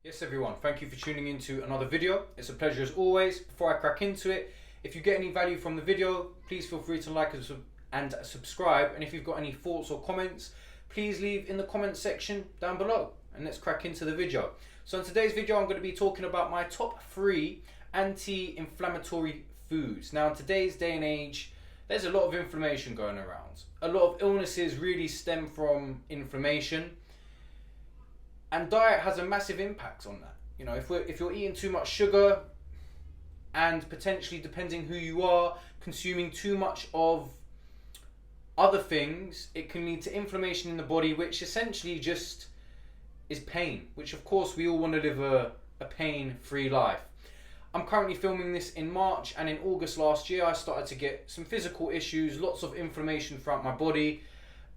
Yes everyone, thank you for tuning into another video. It's a pleasure as always. Before I crack into it, if you get any value from the video, please feel free to like and subscribe. And if you've got any thoughts or comments, please leave in the comment section down below. And let's crack into the video. So in today's video, I'm going to be talking about my top 3 anti-inflammatory foods. Now in today's day and age, there's a lot of inflammation going around. A lot of illnesses really stem from inflammation. And diet has a massive impact on that. You know, if you're eating too much sugar and potentially, depending who you are, consuming too much of other things, it can lead to inflammation in the body, which essentially just is pain, which of course we all want to live a pain-free life. I'm currently filming this in March, and in August last year I started to get some physical issues, lots of inflammation throughout my body,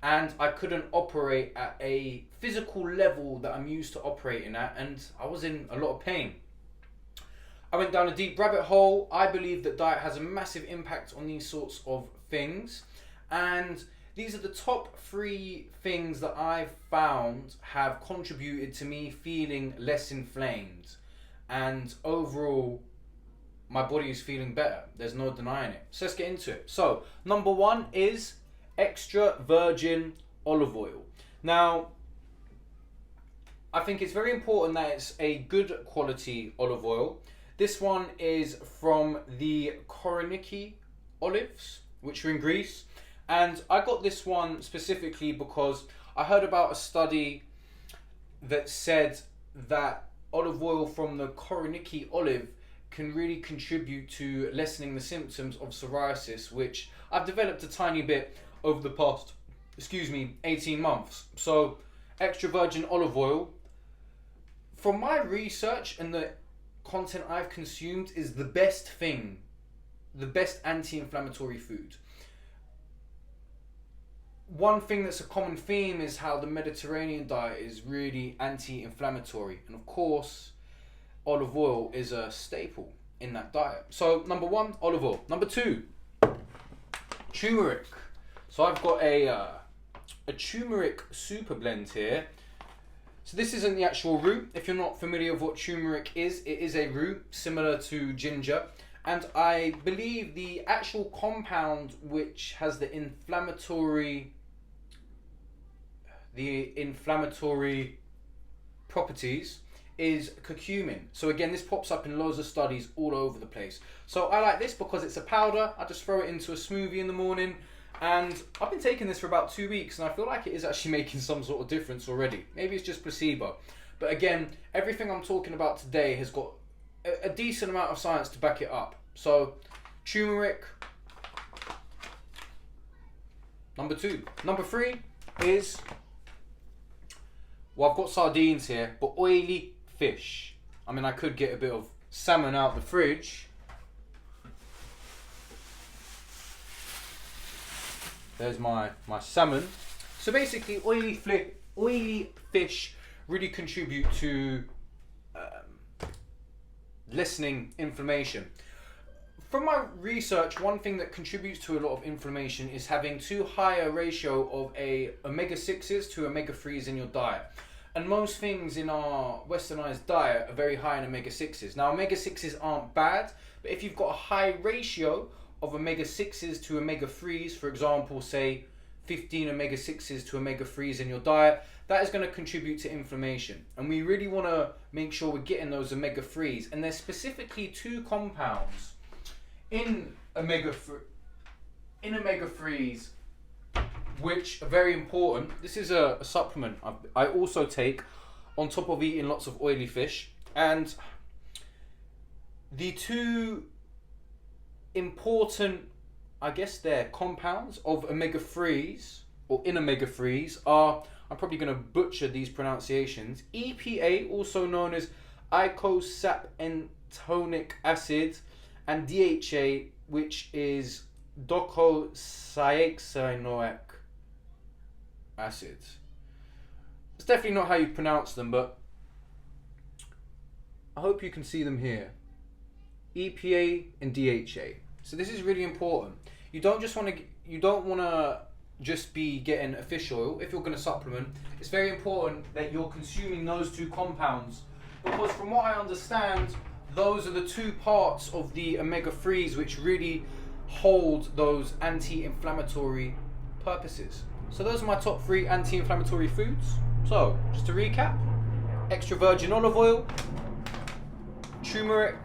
and I couldn't operate at a physical level that I'm used to operating at, and I was in a lot of pain. I went down a deep rabbit hole. I believe that diet has a massive impact on these sorts of things, and these are the top 3 things that I've found have contributed to me feeling less inflamed, and overall my body is feeling better. There's no denying it. So let's get into it. So number 1 is extra virgin olive oil. Now, I think it's very important that it's a good quality olive oil. This one is from the Koroniki olives, which are in Greece. And I got this one specifically because I heard about a study that said that olive oil from the Koroniki olive can really contribute to lessening the symptoms of psoriasis, which I've developed a tiny bit over the past 18 months. So extra virgin olive oil, from my research and the content I've consumed, is the best thing, the best anti-inflammatory food. One thing that's a common theme is how the Mediterranean diet is really anti-inflammatory, and of course olive oil is a staple in that diet. So number 1, olive oil. Number 2, turmeric. So I've got a turmeric super blend here. So this isn't the actual root. If you're not familiar with what turmeric is, it is a root similar to ginger. And I believe the actual compound which has the inflammatory properties is curcumin. So again, this pops up in loads of studies all over the place. So I like this because it's a powder. I just throw it into a smoothie in the morning. And I've been taking this for about 2 weeks, and I feel like it is actually making some sort of difference already. Maybe it's just placebo. But again, everything I'm talking about today has got a decent amount of science to back it up. So, turmeric, number 2. Number 3 is, well, I've got sardines here, but oily fish. I mean, I could get a bit of salmon out the fridge. There's my salmon. So basically, oily fish really contribute to lessening inflammation. From my research, one thing that contributes to a lot of inflammation is having too high a ratio of omega-6s to omega-3s in your diet. And most things in our westernized diet are very high in omega-6s. Now, omega-6s aren't bad, but if you've got a high ratio of omega-6s to omega-3s, for example, say 15 omega-6s to omega-3s in your diet, that is going to contribute to inflammation. And we really want to make sure we're getting those omega-3s. And there's specifically 2 compounds in omega-3s which are very important. This is a supplement I also take on top of eating lots of oily fish. And the 2 important, I guess they're compounds of omega-3s, or in omega-3s, are, I'm probably going to butcher these pronunciations, EPA, also known as eicosapentonic acid, and DHA, which is docosahexaenoic acid. It's definitely not how you pronounce them, but I hope you can see them here. EPA and DHA. So this is really important. You don't want to just be getting a fish oil if you're going to supplement. It's very important that you're consuming those 2 compounds because from what I understand, those are the two parts of the omega-3s which really hold those anti-inflammatory purposes. So those are my top 3 anti-inflammatory foods. So, just to recap, extra virgin olive oil, turmeric,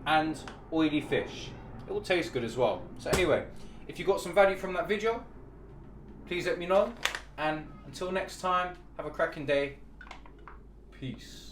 and oily fish. It will taste good as well. So anyway, if you got some value from that video, please let me know. And until next time, have a cracking day. Peace.